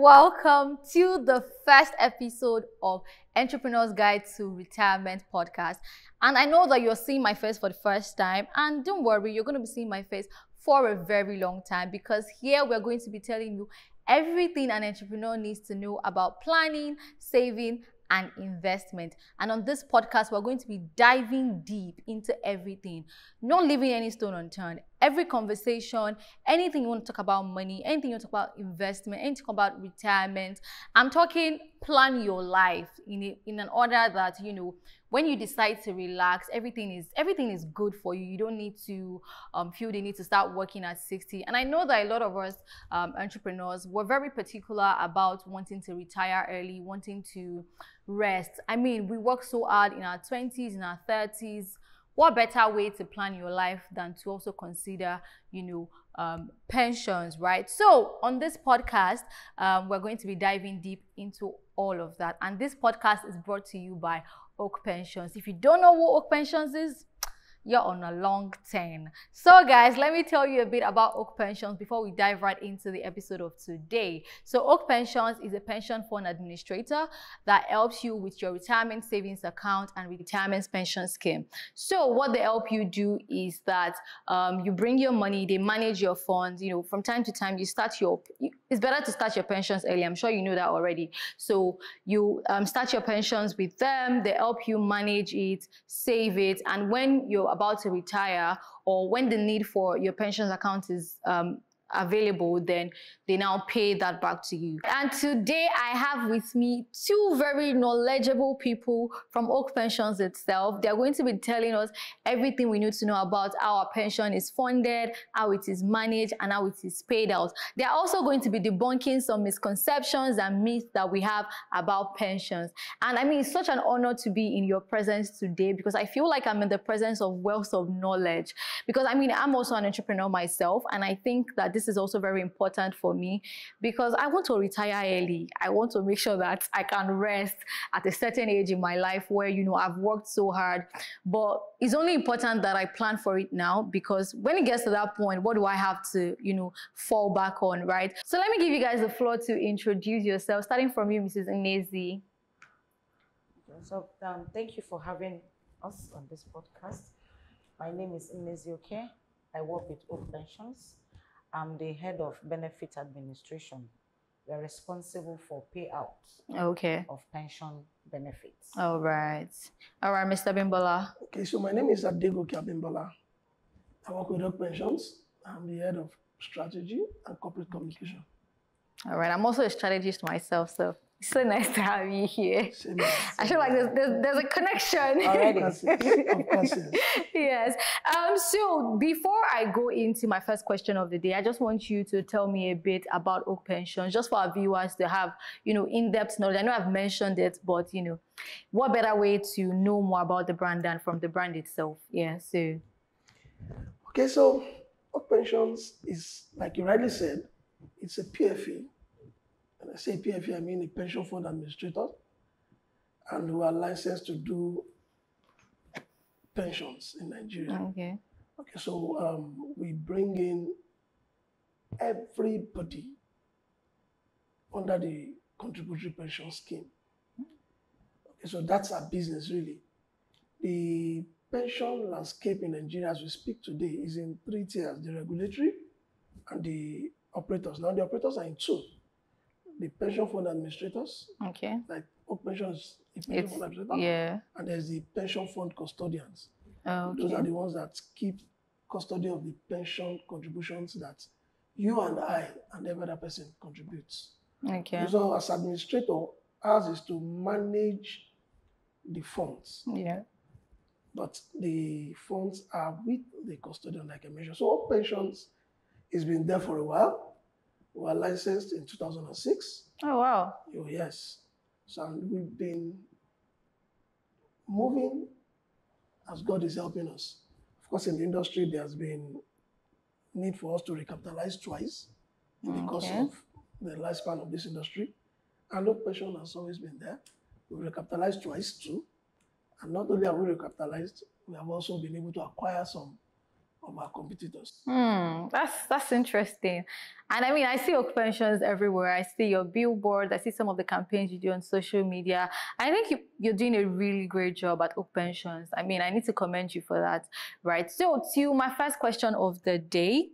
welcome to the first episode of Entrepreneur's Guide to Retirement podcast. And I know that you're seeing my face for the first time, and don't worry, you're going to be seeing my face for a very long time, because here we're going to be telling you everything an entrepreneur needs to know about planning, saving, and investment. And on this podcast, we're going to be diving deep into everything, not leaving any stone unturned. Every conversation, anything you want to talk about money, anything you want to talk about investment, anything about retirement. I'm talking plan your life in an order that, you know, when you decide to relax, everything is good for you. You don't need to feel the need to start working at 60. And I know that a lot of us entrepreneurs were very particular about wanting to retire early, wanting to rest. I mean, we work so hard in our 20s, in our 30s. What better way to plan your life than to also consider, pensions, right? So on this podcast, we're going to be diving deep into all of that. And this podcast is brought to you by Oak Pensions. If you don't know what Oak Pensions is, you're on a long 10. So guys, let me tell you a bit about Oak Pensions before we dive right into the episode of today. So Oak Pensions is a pension fund administrator that helps you with your retirement savings account and retirement pension scheme. So what they help you do is that you bring your money, they manage your funds. You know, from time to time, it's better to start your pensions early. I'm sure you know that already. So you start your pensions with them. They help you manage it, save it, and when you're about to retire, or when the need for your pensions account is available, then they now pay that back to you. And today I have with me two very knowledgeable people from Oak Pensions itself. They're going to be telling us everything we need to know about how our pension is funded, how it is managed, and how it is paid out. They're also going to be debunking some misconceptions and myths that we have about pensions. And I mean, it's such an honor to be in your presence today, because I feel like I'm in the presence of wealth of knowledge. Because I mean, I'm also an entrepreneur myself, and I think that this is also very important for me, because I want to retire early. I want to make sure that I can rest at a certain age in my life where, I've worked so hard. But it's only important that I plan for it now, because when it gets to that point, what do I have to, fall back on, right? So let me give you guys the floor to introduce yourself, starting from you, Mrs. Inezi. So thank you for having us on this podcast. My name is Inezi Oke. I work with Oak Pensions. I'm the head of benefit administration. We're responsible for payouts of pension benefits. All right, Mr. Bimbola. Okay, so my name is Adegoke Abimbola. I work with Oak Pensions. I'm the head of strategy and corporate communication. All right, I'm also a strategist myself, so it's so nice to have you here. I feel like there's a connection already. Of course, yes. Yes. So before I go into my first question of the day, I just want you to tell me a bit about Oak Pensions, just for our viewers to have, in-depth knowledge. I know I've mentioned it, but what better way to know more about the brand than from the brand itself? Yeah. So. Okay, so Oak Pensions is, like you rightly said, it's a PFA. And I say PFA, I mean a pension fund administrator, and we are licensed to do pensions in Nigeria. Okay. Okay, so we bring in everybody under the contributory pension scheme. Okay, so that's our business, really. The pension landscape in Nigeria as we speak today is in 3 tiers: the regulatory and the operators. Now the operators are in 2. The pension fund administrators, like Oak Pensions, pension fund administrator, yeah, and there's the pension fund custodians. Okay. Those are the ones that keep custody of the pension contributions that you and I and every other person contributes. Okay. So as administrator, ours is to manage the funds. Yeah. But the funds are with the custodian, like I mentioned. So Oak Pensions has been there for a while. We were licensed in 2006. Oh, wow. Oh, yes. So we've been moving as God is helping us. Of course, in the industry, there's been need for us to recapitalize twice in the course of the lifespan of this industry. And Oak Pension has always been there. We've recapitalized twice too. And not only have we recapitalized, we have also been able to acquire some of our competitors. That's interesting. And I mean, I see Oak Pensions everywhere. I see your billboards. I see some of the campaigns you do on social media. I think you're doing a really great job at Oak Pensions. I mean, I need to commend you for that, right? So, to my first question of the day,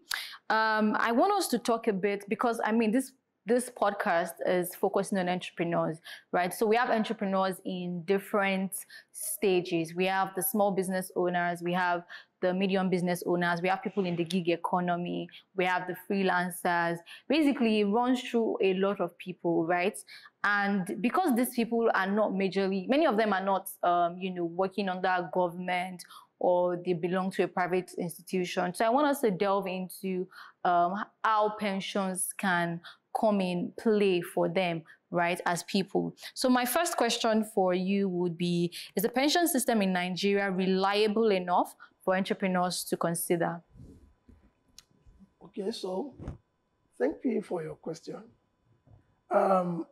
I want us to talk a bit because I mean, this podcast is focusing on entrepreneurs, right? So we have entrepreneurs in different stages. We have the small business owners, we have the medium business owners, we have people in the gig economy, we have the freelancers. Basically, it runs through a lot of people, right? And because these people are not majorly, many of them are not, working under government or they belong to a private institution. So I want us to delve into how pensions can come in play for them, right, as people. So my first question for you would be, is the pension system in Nigeria reliable enough for entrepreneurs to consider? Okay, so thank you for your question. The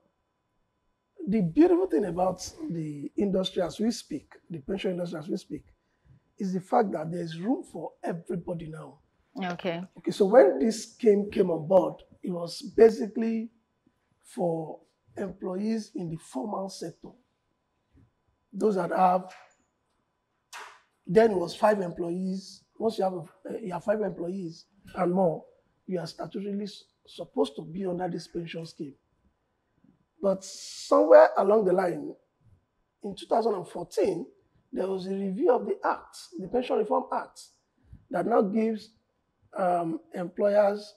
beautiful thing about the industry as we speak, the pension industry as we speak, is the fact that there's room for everybody now. Okay. Okay, so when this came on board, it was basically for employees in the formal sector. Those that have, then it was 5 employees. Once you have 5 employees and more, you are statutorily supposed to be under this pension scheme. But somewhere along the line, in 2014, there was a review of the Act, the Pension Reform Act, that now gives employers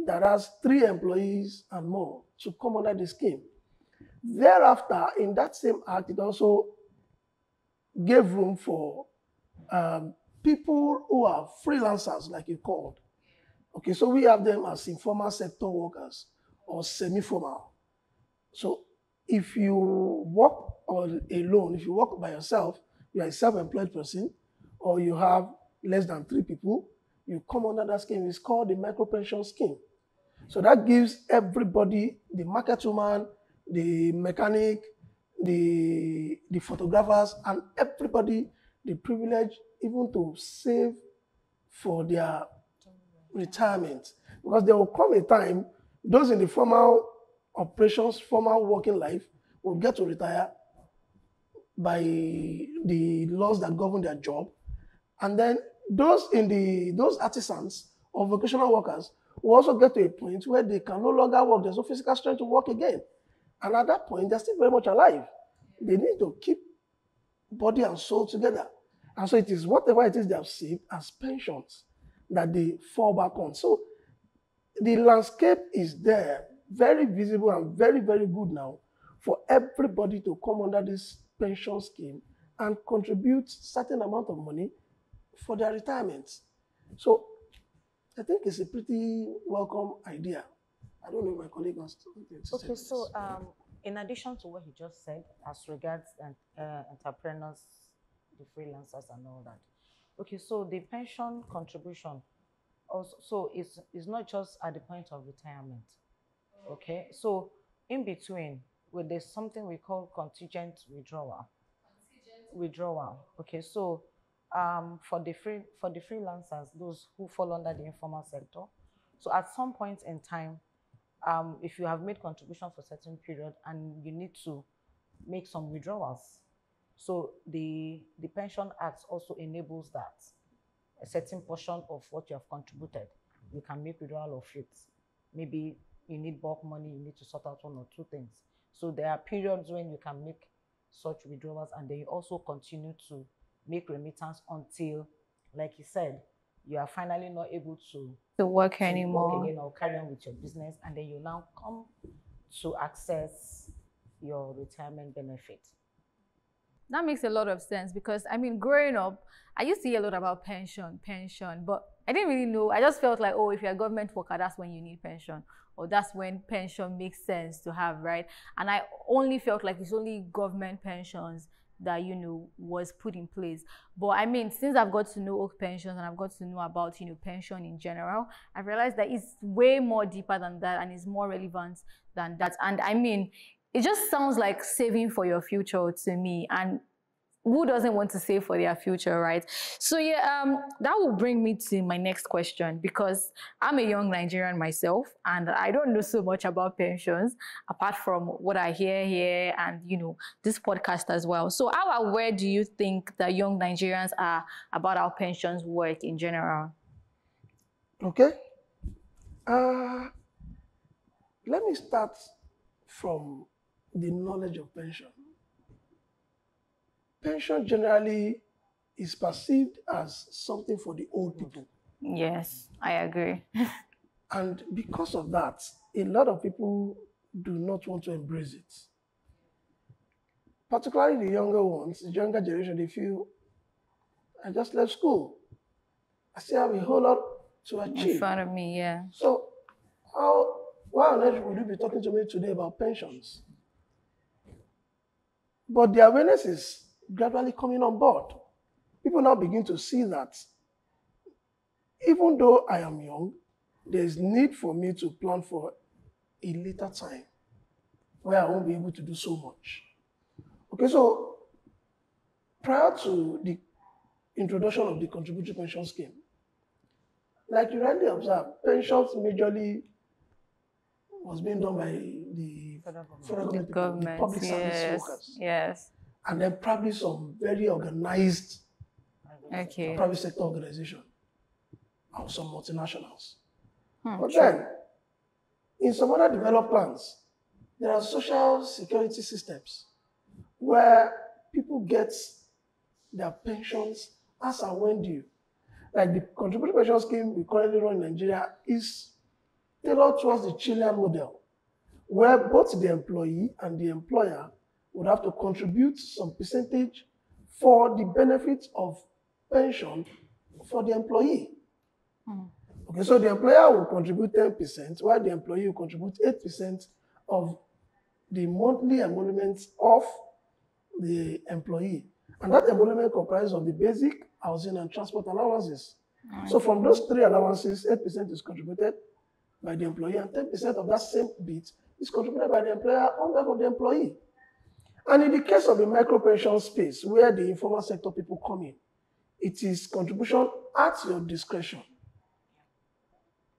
that has 3 employees and more to come under the scheme. Thereafter, in that same act, it also gave room for people who are freelancers, like you called. Okay, so we have them as informal sector workers or semi-formal. So if you work alone, if you work by yourself, you are a self-employed person, or you have less than 3 people, you come under that scheme. It's called the micro pension scheme. So that gives everybody, the market woman, the mechanic, the photographers, and everybody the privilege even to save for their retirement. Because there will come a time, those in the formal operations, formal working life, will get to retire by the laws that govern their job. And then those artisans or vocational workers will also get to a point where they can no longer work. There's no physical strength to work again. And at that point, they're still very much alive. They need to keep body and soul together. And so it is whatever it is they have saved as pensions that they fall back on. So the landscape is there, very visible and very, very good now for everybody to come under this pension scheme and contribute certain amount of money for their retirement. So I think it's a pretty welcome idea. I don't know if my colleague wants to say Okay, so in addition to what he just said as regards entrepreneurs, the freelancers and all that. Okay, so the pension contribution also, so it's not just at the point of retirement. Okay, so in between, there's something we call contingent withdrawal. Okay, so for the freelancers, those who fall under the informal sector, so at some point in time, if you have made contribution for a certain period and you need to make some withdrawals, so the Pension Act also enables that a certain portion of what you have contributed, you can make withdrawal of it. Maybe you need bulk money, you need to sort out 1 or 2 things. So there are periods when you can make such withdrawals, and then you also continue to make remittance until, like you said, you are finally not able to work anymore, work again or carry on with your business, and then you now come to access your retirement benefit. That makes a lot of sense because, I mean, growing up, I used to hear a lot about pension, but I didn't really know. I just felt like, oh, if you're a government worker, that's when you need pension, or that's when pension makes sense to have, right? And I only felt like it's only government pensions that, was put in place. But I mean, since I've got to know Oak Pensions and I've got to know about, pension in general, I've realized that it's way more deeper than that and it's more relevant than that. And I mean, it just sounds like saving for your future to me. And who doesn't want to save for their future, right? So yeah, that will bring me to my next question, because I'm a young Nigerian myself and I don't know so much about pensions apart from what I hear here and, you know, this podcast as well. So how aware do you think that young Nigerians are about how pensions work in general? Okay. Let me start from the knowledge of pension. Pension generally is perceived as something for the old people. Yes, I agree. And because of that, a lot of people do not want to embrace it. Particularly the younger ones, the younger generation, they feel, I just left school. I still have a whole lot to achieve. In front of me, yeah. So, why on earth would you be talking to me today about pensions? But the awareness is gradually coming on board. People now begin to see that even though I am young, there is need for me to plan for a later time where I won't be able to do so much. Okay, so prior to the introduction of the contributory pension scheme, like you rightly observed, pensions majorly was being done by the federal government, the public service workers. Yes. And then probably some very organized private sector organization or some multinationals. But then, in some other developed lands, there are social security systems where people get their pensions as and when due. Like the contributory pension scheme we currently run in Nigeria is tailored towards the Chilean model, where both the employee and the employer would have to contribute some percentage for the benefit of pension for the employee. Okay, so the employer will contribute 10%, while the employee will contribute 8% of the monthly emoluments of the employee. And that emolument comprises of the basic, housing, and transport allowances. So from those three allowances, 8% is contributed by the employee, and 10% of that same bit is contributed by the employer on behalf of the employee. And in the case of the micro pension space, where the informal sector people come in, it is contribution at your discretion.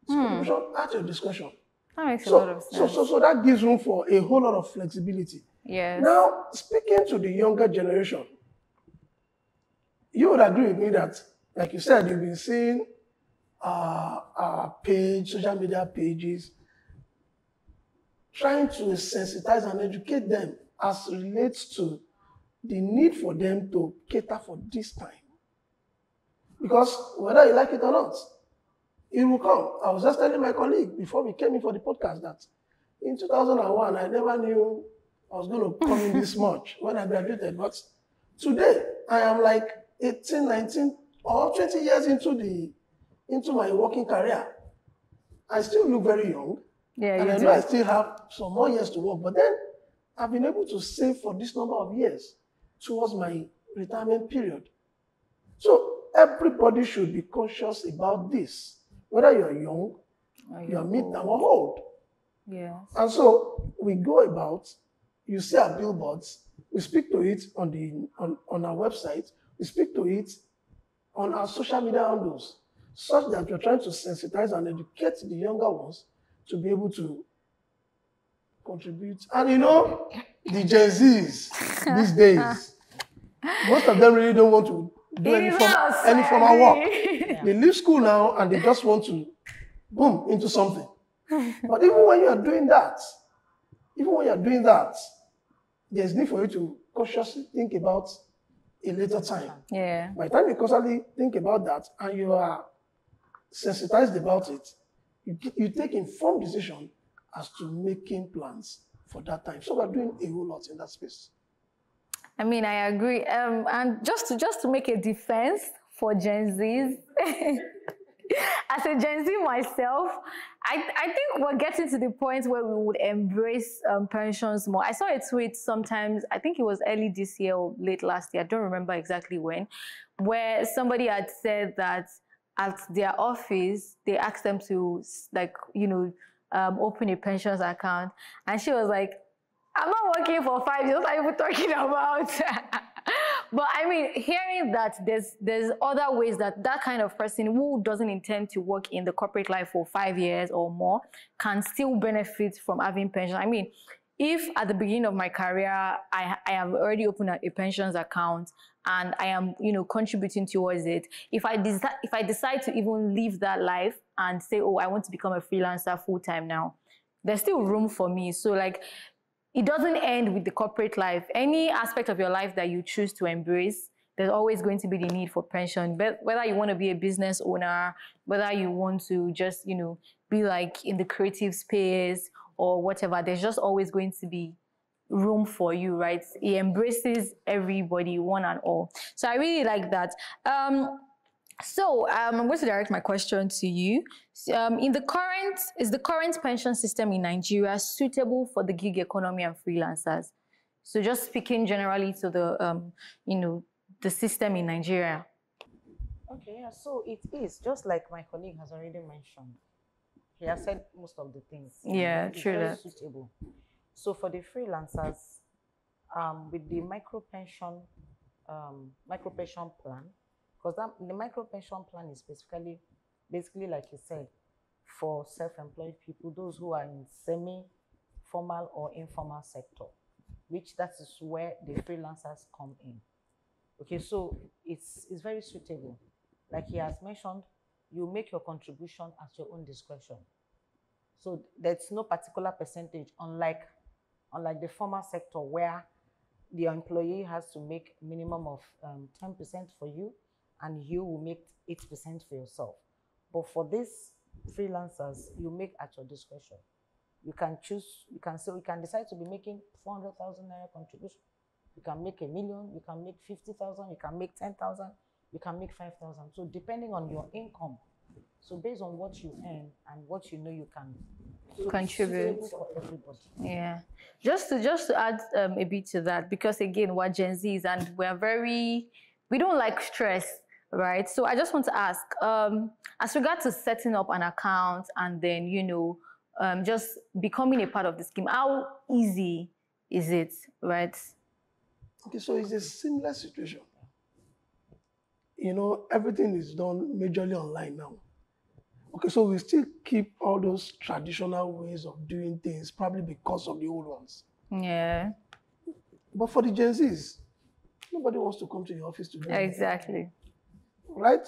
It's contribution at your discretion. That makes a lot of sense. So that gives room for a whole lot of flexibility. Yes. Now, speaking to the younger generation, you would agree with me that, like you said, you've been seeing social media pages, trying to sensitize and educate them as relates to the need for them to cater for this time. Because whether you like it or not, it will come. I was just telling my colleague before we came in for the podcast that in 2001, I never knew I was going to come in this much when I graduated. But today, I am like 18, 19, or 20 years into my working career. I still look very young. Yeah, and I know I still have some more years to work. But then I've been able to save for this number of years towards my retirement period. So everybody should be conscious about this. Whether you're young, you're mid-term or old. Yeah. And so we go about, you see our billboards, we speak to it on our website, we speak to it on our social media handles, such that we're trying to sensitize and educate the younger ones to be able to contribute. And you know, the Gen Zs these days, most of them really don't want to do any formal work. Yeah. They leave school now and they just want to boom into something. But even when you are doing that, there's need for you to consciously think about a later time. Yeah. By the time you consciously think about that and you are sensitized about it, you take informed decision as to making plans for that time. So we're doing a whole lot in that space. I mean, I agree. And just to make a defense for Gen Zs, as a Gen Z myself, I think we're getting to the point where we would embrace pensions more. I saw a tweet sometimes, I think it was early this year or late last year, I don't remember exactly when, where somebody had said that at their office, they asked them to, like, you know, open a pensions account. And she was like, I'm not working for 5 years. What are you talking about? But I mean, hearing that there's other ways that that kind of person who doesn't intend to work in the corporate life for 5 years or more can still benefit from having pension. I mean, if at the beginning of my career I have already opened a pensions account and I am, contributing towards it, if I decide to even leave that life and say, oh, I want to become a freelancer full time now, there's still room for me. So like, it doesn't end with the corporate life. Any aspect of your life that you choose to embrace, there's always going to be the need for pension. But whether you want to be a business owner, whether you want to just, be like in the creative space or whatever, there's just always going to be room for you, right? It embraces everybody, one and all. So I really like that. I'm going to direct my question to you. Is the current pension system in Nigeria suitable for the gig economy and freelancers? So just speaking generally to the system in Nigeria. Okay, yeah, so it is, just like my colleague has already mentioned. He has said most of the things. Yeah, it's true. Very suitable. So for the freelancers, with the micro pension plan, because the micro pension plan is basically like you said, for self-employed people, those who are in semi-formal or informal sector, which that is where the freelancers come in. Okay, so it's very suitable. Like he has mentioned, you make your contribution at your own discretion. So there's no particular percentage, unlike the formal sector where the employee has to make a minimum of 10% for you, and you will make 8% for yourself. But for these freelancers, you make at your discretion. You can choose, you can decide to be making 400,000 naira contribution. You can make 1 million, you can make 50,000, you can make 10,000, you can make 5,000. So depending on your income, so based on what you earn and what you know you can contribute for everybody. Yeah, just to add a bit to that, because again, we're Gen Zs and we don't like stress, right? So I just want to ask, as regard to setting up an account and then just becoming a part of the scheme, how easy is it, right? Okay, so it's a similar situation. Everything is done majorly online now. Okay, so we still keep all those traditional ways of doing things, probably because of the old ones. Yeah. But for the Gen Zs, nobody wants to come to your office to do anything. Exactly. Right?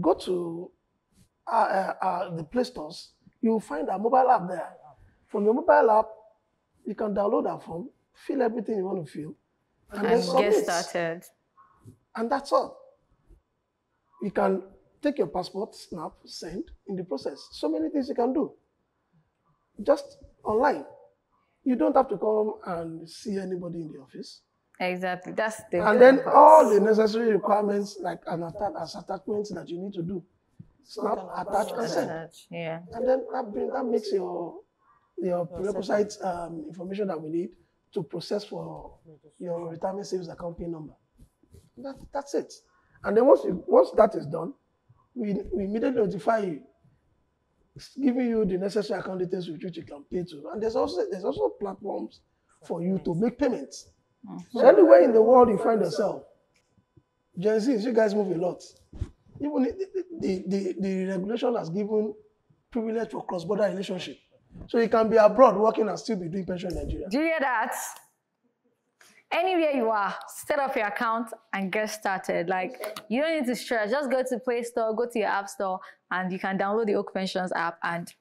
Go to the Play Stores, you'll find a mobile app there. From your mobile app, you can download that form, fill everything you want to fill, and then submit. Get started. And that's all. You can take your passport, snap, send in the process. So many things you can do. Just online. You don't have to come and see anybody in the office. Exactly. That's the And then all the necessary requirements, like as attachments that you need to do. Snap, attach, and send. Yeah. And then that makes your prerequisite information that we need to process for your retirement savings account PIN number. That's it. And then once that is done, we immediately notify you, giving you the necessary account details with which you can pay to. And there's also platforms for you to make payments. So anywhere in the world you find yourself, Gen Zs, you guys move a lot. Even the regulation has given privilege for cross-border relationship. So you can be abroad working and still be doing pension in Nigeria. Do you hear that? Anywhere you are, set up your account and get started. Like, you don't need to stress. Just go to Play Store, go to your App Store, and you can download the Oak Pensions app, and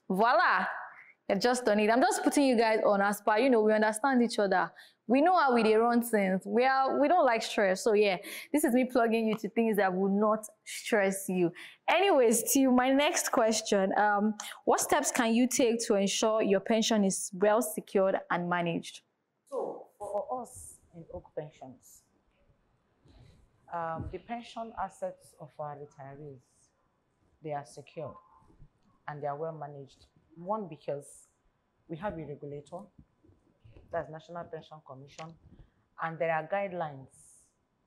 voila, you're just done it. I'm just putting you guys on as per, we understand each other. We know how we run things. We don't like stress. So yeah, this is me plugging you to things that will not stress you. Anyways, to my next question, what steps can you take to ensure your pension is well secured and managed? So for us in Oak Pensions, the pension assets of our retirees, they are secure and they are well managed. One, because we have a regulator, that's National Pension Commission, and there are guidelines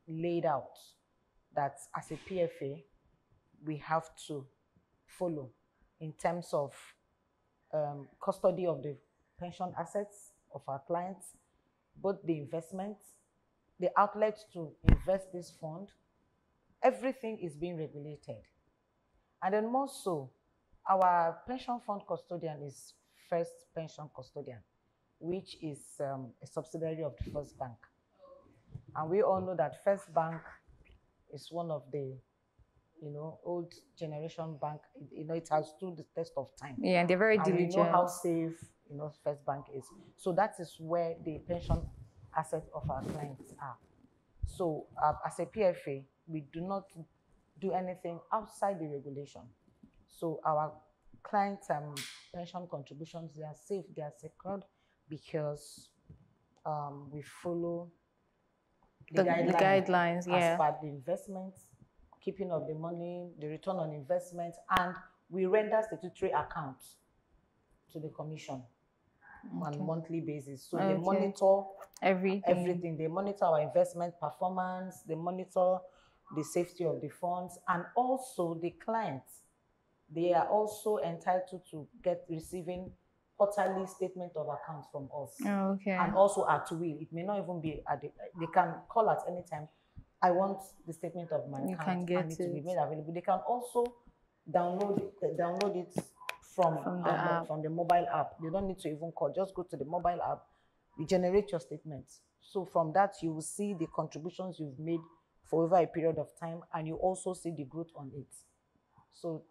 laid out that as a PFA, we have to follow in terms of custody of the pension assets of our clients, both the investments the outlets to invest this fund, everything is being regulated. And then more so, our pension fund custodian is First Pension Custodian, which is a subsidiary of the First Bank. And we all know that First Bank is one of the, old generation bank. It has stood the test of time. Yeah, and they're very diligent. We know how safe, First Bank is. So that is where the pension assets of our clients are. So as a PFA, we do not do anything outside the regulation. So our clients' pension contributions, they are safe, they are secured because we follow the guidelines, as per the investments, keeping of the money, the return on investment, and we render statutory accounts to the commission on a monthly basis. So they monitor everything. They monitor our investment performance, they monitor the safety of the funds, and also the clients. They are also entitled to receiving quarterly statement of accounts from us. And also at will. It may not even be they can call at any time. I want the statement of my account and it to be made available. They can also download it from the mobile app. You don't need to even call. Just go to the mobile app. You generate your statements. So from that, you will see the contributions you've made for over a period of time, and you also see the growth on it. So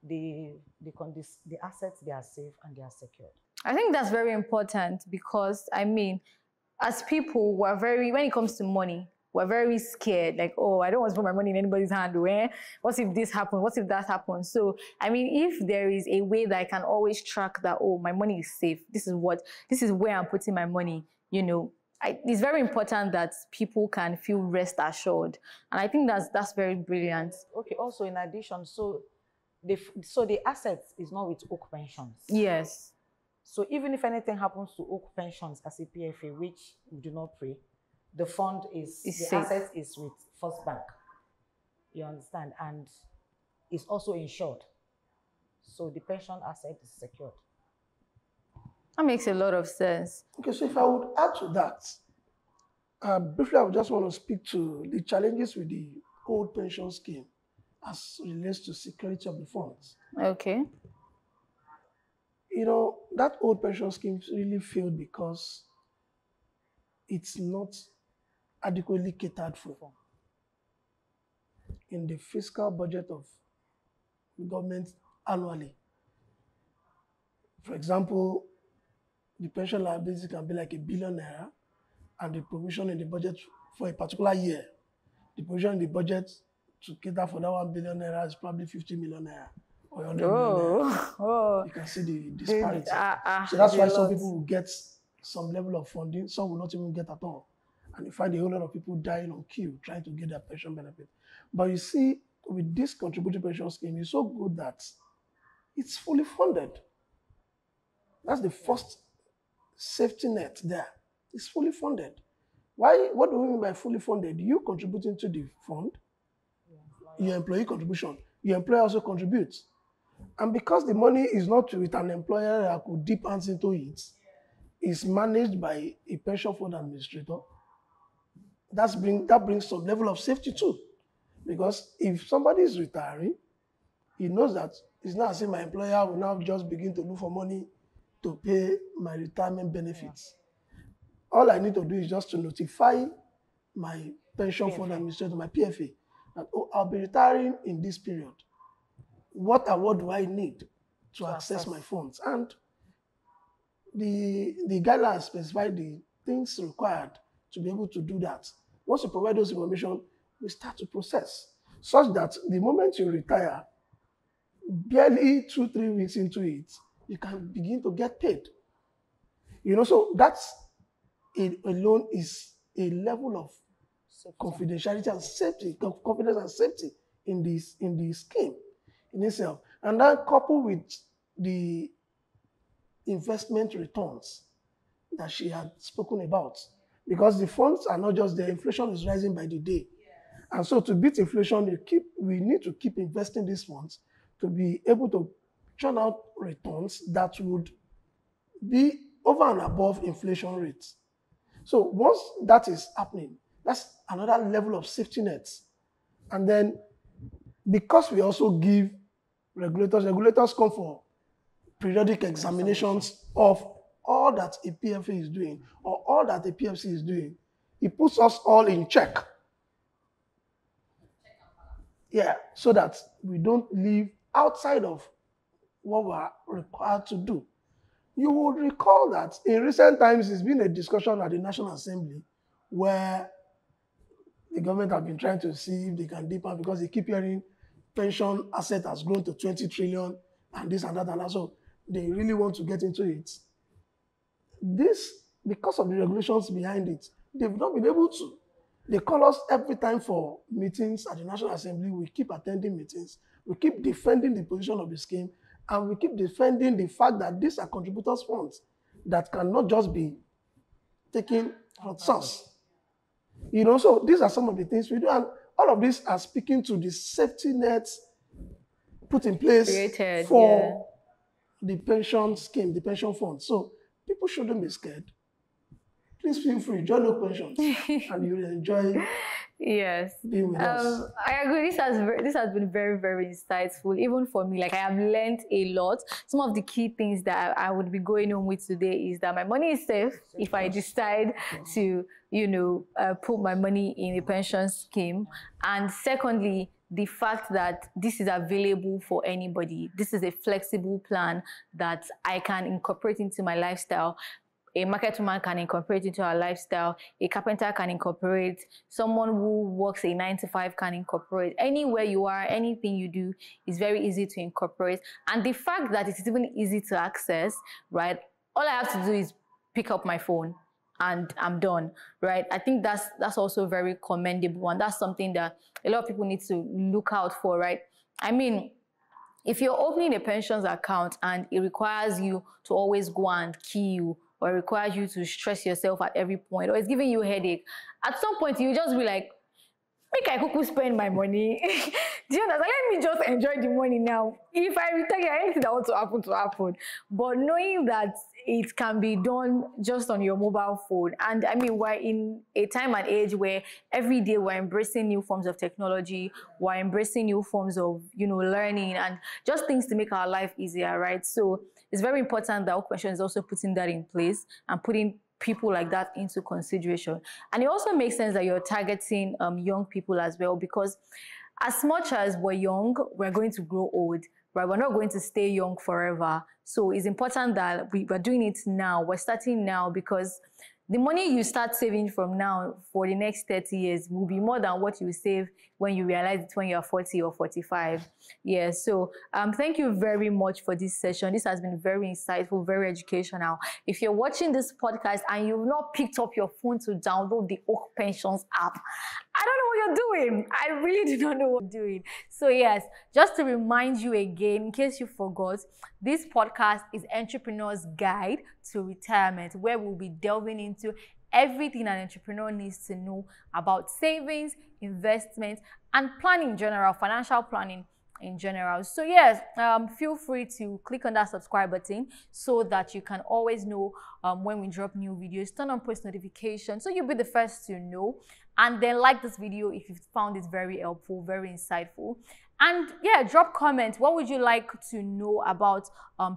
the assets, they are safe and they are secured. I think that's very important because, as people, when it comes to money, we're very scared. Like, oh, I don't want to put my money in anybody's hand. What if this happens? What if that happens? So, if there is a way that I can always track that, oh, my money is safe. This is where I'm putting my money, it's very important that people can feel rest assured. And I think that's very brilliant. Okay, also in addition, so the assets is not with Oak Pensions. Yes. So even if anything happens to Oak Pensions as a PFA, which we do not pray, the fund asset is with First Bank. You understand? And it's also insured. So the pension asset is secured. That makes a lot of sense. Okay, so if I would add to that, briefly, I would just want to speak to the challenges with the old pension scheme as relates to security of the funds. Okay. That old pension scheme really failed because it's not adequately catered for in the fiscal budget of the government annually. For example, the pension liability can be like ₦1 billion, and the provision in the budget for a particular year, the provision in the budget to cater for that ₦1 billion is probably 50 million naira or 100 million naira. You can see the disparity. So that's why some people will get some level of funding, some will not even get at all. And you find a whole lot of people dying on queue trying to get their pension benefit. But you see, with this contributory pension scheme, it's so good that it's fully funded. That's the first safety net there. It's fully funded. Why? What do we mean by fully funded? You contributing to the fund, your employee contribution, your employer also contributes. And because the money is not with an employer that could dip hands into it, it's managed by a pension fund administrator. That brings some level of safety too. Because if somebody is retiring, he knows that it's not as if my employer will now just begin to look for money to pay my retirement benefits. All I need to do is just to notify my pension fund administrator, my PFA, that, oh, I'll be retiring in this period. What award do I need to access my funds? And the guidelines specify the things required to be able to do that. Once you provide those information, we start to process, such that the moment you retire, barely 2-3 weeks into it, you can begin to get paid. So that's alone is a level of confidentiality and safety, confidence and safety in the scheme in itself. And that coupled with the investment returns that she had spoken about. Because the funds are not just there, inflation is rising by the day. And so to beat inflation, we need to keep investing these funds to be able to churn out returns that would be over and above inflation rates. So once that is happening, That's another level of safety nets. And then, because we also give regulators come for periodic examinations of all that a PFA is doing or all that a PFC is doing. It puts us all in check. Yeah, so that we don't live outside of what we are required to do. You would recall that in recent times, there's been a discussion at the National Assembly where the government have been trying to see if they can deepen because they keep hearing pension asset has grown to 20 trillion and this and that and that. So they really want to get into it. This, because of the regulations behind it, they've not been able to. They call us every time for meetings at the National Assembly. We keep attending meetings. We keep defending the position of the scheme. And we keep defending the fact that these are contributors' funds that cannot just be taken from source. You know, so these are some of the things we do. And all of these are speaking to the safety nets put in place for the pension scheme, the pension fund. So people shouldn't be scared. Please feel free, join Oak Pensions, and you'll enjoy being with us. I agree. This has been very, very insightful, even for me. Like, I have learned a lot. Some of the key things that I would be going on with today is that my money is safe if I decide to, you know, put my money in a pension scheme. And secondly, the fact that this is available for anybody. This is a flexible plan that I can incorporate into my lifestyle. A market woman can incorporate into her lifestyle. A carpenter can incorporate. Someone who works a 9-to-5 can incorporate. Anywhere you are, anything you do is very easy to incorporate. And the fact that it is even easy to access, right? All I have to do is pick up my phone and I'm done, right? I think that's also very commendable, and that's something that a lot of people need to look out for, right? I mean, if you're opening a pensions account and it requires you to always go and queue, or it requires you to stress yourself at every point, or it's giving you a headache, at some point you just be like, make I could spend my money. Do you understand? Let me just enjoy the money now. If I retire, anything that wants to happen. But knowing that it can be done just on your mobile phone. And I mean, we're in a time and age where every day we're embracing new forms of technology, we're embracing new forms of, you know, learning and just things to make our life easier, right? So it's very important that Oak Pensions is also putting that in place and putting people like that into consideration. And it also makes sense that you're targeting young people as well, because as much as we're young, we're going to grow old, right? We're not going to stay young forever. So it's important that we're doing it now. We're starting now, because the money you start saving from now for the next 30 years will be more than what you save when you realize it when you're 40 or 45. Yeah, so thank you very much for this session. This has been very insightful, very educational. If you're watching this podcast and you've not picked up your phone to download the Oak Pensions app, I don't know what you're doing. I really do not know what you're doing. So yes, just to remind you again, in case you forgot, this podcast is Entrepreneur's Guide to Retirement, where we'll be delving into everything an entrepreneur needs to know about savings, investment, and planning in general, financial planning in general. So yes, feel free to click on that subscribe button so that you can always know when we drop new videos. Turn on post notifications so you'll be the first to know. And then like this video if you found it very helpful, very insightful. And yeah, drop comments. What would you like to know about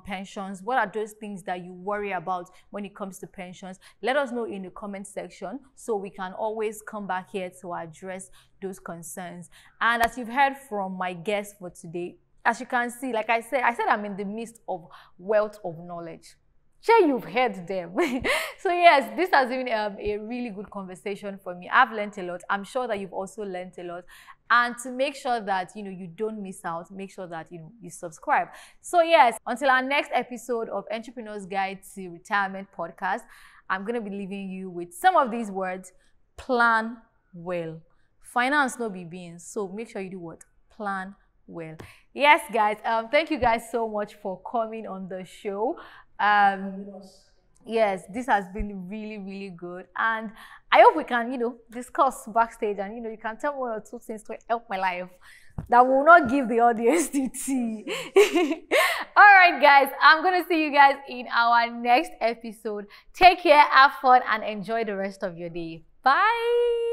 pensions? What are those things that you worry about when it comes to pensions? Let us know in the comment section so we can always come back here to address those concerns. And as you've heard from my guest for today, as you can see, like I said I'm in the midst of wealth of knowledge. Sure, you've heard them. So yes, this has been a really good conversation for me. I've learned a lot. I'm sure that you've also learned a lot. And to make sure that, you know, you don't miss out, make sure that, you know, you subscribe. So yes, until our next episode of Entrepreneur's Guide to Retirement podcast, I'm going to be leaving you with some of these words. Plan well. Finance no be beans. So make sure you do what? Plan well. Yes, guys. Thank you guys so much for coming on the show. Yes, this has been really, really good, and I hope we can, you know, discuss backstage, and you know, you can tell me 1 or 2 things to help my life that will not give the audience the tea. All right, guys, I'm gonna see you guys in our next episode. Take care, have fun, and enjoy the rest of your day. Bye.